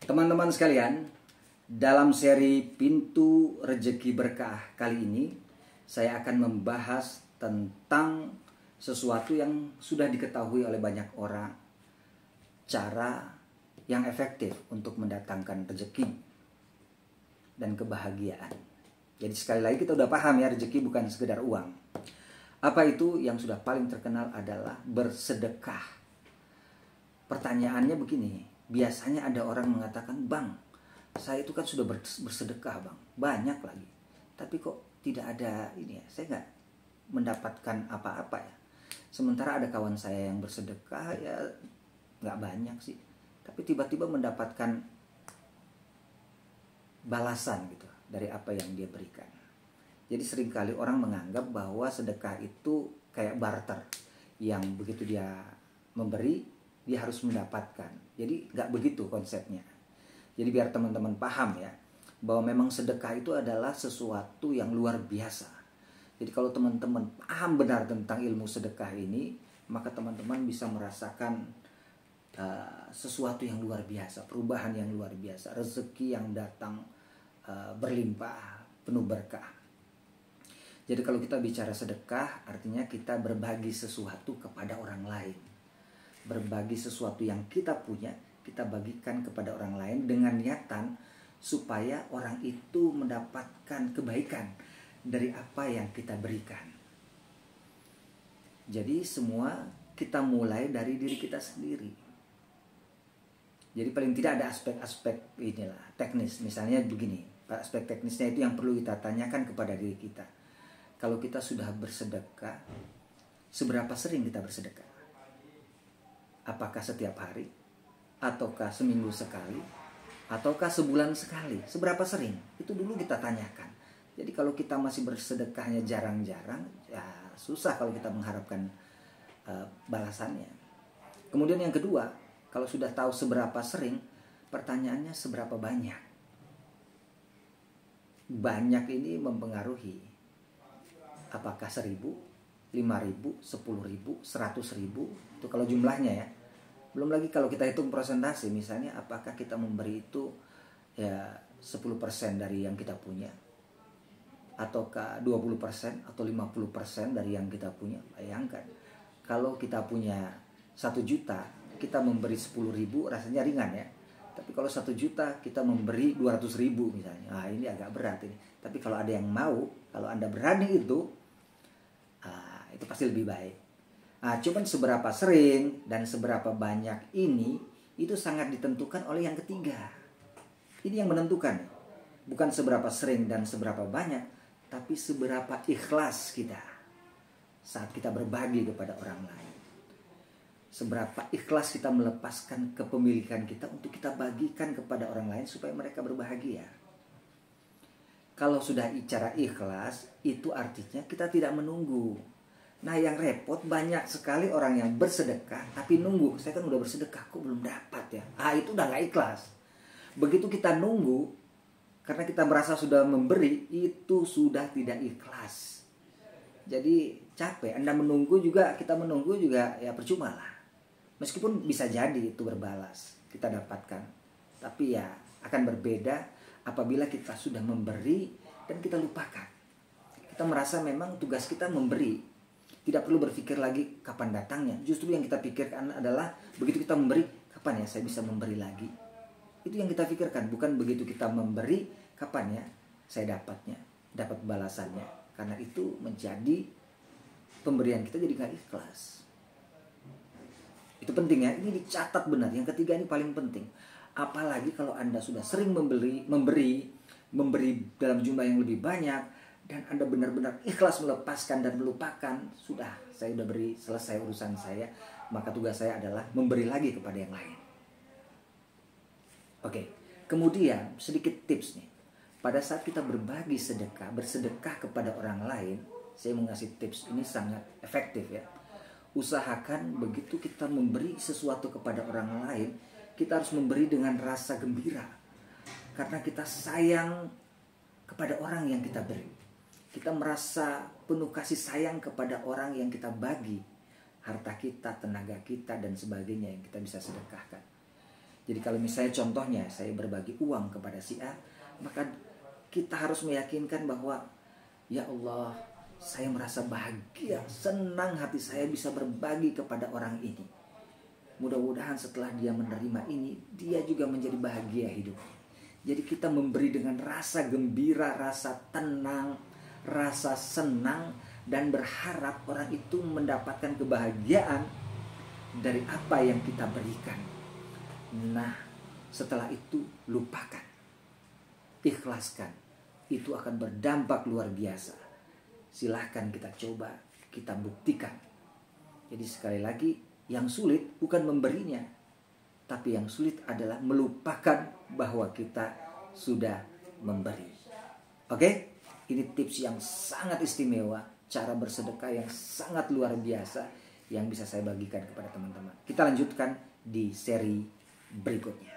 Teman-teman sekalian, dalam seri Pintu Rezeki Berkah kali ini saya akan membahas tentang sesuatu yang sudah diketahui oleh banyak orang, cara yang efektif untuk mendatangkan rezeki dan kebahagiaan. Jadi sekali lagi kita udah paham ya, rezeki bukan sekedar uang. Apa itu? Yang sudah paling terkenal adalah bersedekah. Pertanyaannya begini, biasanya ada orang mengatakan, "Bang, saya itu kan sudah bersedekah bang, banyak lagi. Tapi kok tidak ada ini ya, saya nggak mendapatkan apa-apa ya. Sementara ada kawan saya yang bersedekah ya nggak banyak sih, tapi tiba-tiba mendapatkan balasan gitu dari apa yang dia berikan." Jadi seringkali orang menganggap bahwa sedekah itu kayak barter, yang begitu dia memberi dia harus mendapatkan. Jadi nggak begitu konsepnya. Jadi biar teman-teman paham ya, bahwa memang sedekah itu adalah sesuatu yang luar biasa. Jadi kalau teman-teman paham benar tentang ilmu sedekah ini, maka teman-teman bisa merasakan sesuatu yang luar biasa, perubahan yang luar biasa, rezeki yang datang berlimpah, penuh berkah. Jadi kalau kita bicara sedekah, artinya kita berbagi sesuatu kepada orang lain. Berbagi sesuatu yang kita punya, kita bagikan kepada orang lain dengan niatan supaya orang itu mendapatkan kebaikan dari apa yang kita berikan. Jadi semua kita mulai dari diri kita sendiri. Jadi paling tidak ada aspek-aspek inilah teknis. Misalnya begini, aspek teknisnya itu yang perlu kita tanyakan kepada diri kita. Kalau kita sudah bersedekah, seberapa sering kita bersedekah? Apakah setiap hari? Ataukah seminggu sekali? Ataukah sebulan sekali? Seberapa sering? Itu dulu kita tanyakan. Jadi kalau kita masih bersedekahnya jarang-jarang, ya susah kalau kita mengharapkan balasannya. Kemudian yang kedua, kalau sudah tahu seberapa sering, pertanyaannya seberapa banyak? Banyak ini mempengaruhi. Apakah 1.000, 5.000, 10.000, 100.000? Itu kalau jumlahnya ya. Belum lagi kalau kita hitung persentase, misalnya apakah kita memberi itu ya 10% dari yang kita punya, ataukah 20% atau 50% dari yang kita punya. Bayangkan kalau kita punya 1 juta, kita memberi 10.000 rasanya ringan ya. Tapi kalau 1 juta kita memberi 200.000 misalnya, nah ini agak berat ini. Tapi kalau ada yang mau, kalau Anda berani itu pasti lebih baik. Nah, cuman seberapa sering dan seberapa banyak ini, itu sangat ditentukan oleh yang ketiga. Ini yang menentukan. Bukan seberapa sering dan seberapa banyak, tapi seberapa ikhlas kita saat kita berbagi kepada orang lain. Seberapa ikhlas kita melepaskan kepemilikan kita untuk kita bagikan kepada orang lain supaya mereka berbahagia. Kalau sudah bicara ikhlas, itu artinya kita tidak menunggu. Nah yang repot banyak sekali orang yang bersedekah tapi nunggu. Saya kan udah bersedekah kok belum dapat ya. Itu udah gak ikhlas. Begitu kita nunggu karena kita merasa sudah memberi, itu sudah tidak ikhlas. Jadi capek. Anda menunggu juga, kita menunggu juga ya percuma lah. Meskipun bisa jadi itu berbalas kita dapatkan, tapi ya akan berbeda apabila kita sudah memberi dan kita lupakan. Kita merasa memang tugas kita memberi, tidak perlu berpikir lagi kapan datangnya. Justru yang kita pikirkan adalah begitu kita memberi, kapan ya saya bisa memberi lagi. Itu yang kita pikirkan, bukan begitu kita memberi, kapan ya saya dapat balasannya. Karena itu menjadi pemberian kita jadi gak ikhlas. Itu penting ya, ini dicatat benar. Yang ketiga ini paling penting. Apalagi kalau Anda sudah sering memberi dalam jumlah yang lebih banyak, dan Anda benar-benar ikhlas melepaskan dan melupakan, sudah, saya udah beri, selesai urusan saya, maka tugas saya adalah memberi lagi kepada yang lain. Oke, kemudian sedikit tips nih. Pada saat kita berbagi sedekah, bersedekah kepada orang lain, saya mau ngasih tips ini sangat efektif ya. Usahakan begitu kita memberi sesuatu kepada orang lain, kita harus memberi dengan rasa gembira. Karena kita sayang kepada orang yang kita beri. Kita merasa penuh kasih sayang kepada orang yang kita bagi harta kita, tenaga kita, dan sebagainya yang kita bisa sedekahkan. Jadi kalau misalnya contohnya saya berbagi uang kepada si A, maka kita harus meyakinkan bahwa ya Allah, saya merasa bahagia, senang hati saya bisa berbagi kepada orang ini. Mudah-mudahan setelah dia menerima ini, dia juga menjadi bahagia hidup. Jadi kita memberi dengan rasa gembira, rasa tenang, rasa senang, dan berharap orang itu mendapatkan kebahagiaan dari apa yang kita berikan. Nah, setelah itu lupakan, ikhlaskan. Itu akan berdampak luar biasa. Silahkan kita coba, kita buktikan. Jadi sekali lagi, yang sulit bukan memberinya, tapi yang sulit adalah melupakan bahwa kita sudah memberi. Oke? Ini tips yang sangat istimewa, cara bersedekah yang sangat luar biasa yang bisa saya bagikan kepada teman-teman. Kita lanjutkan di seri berikutnya.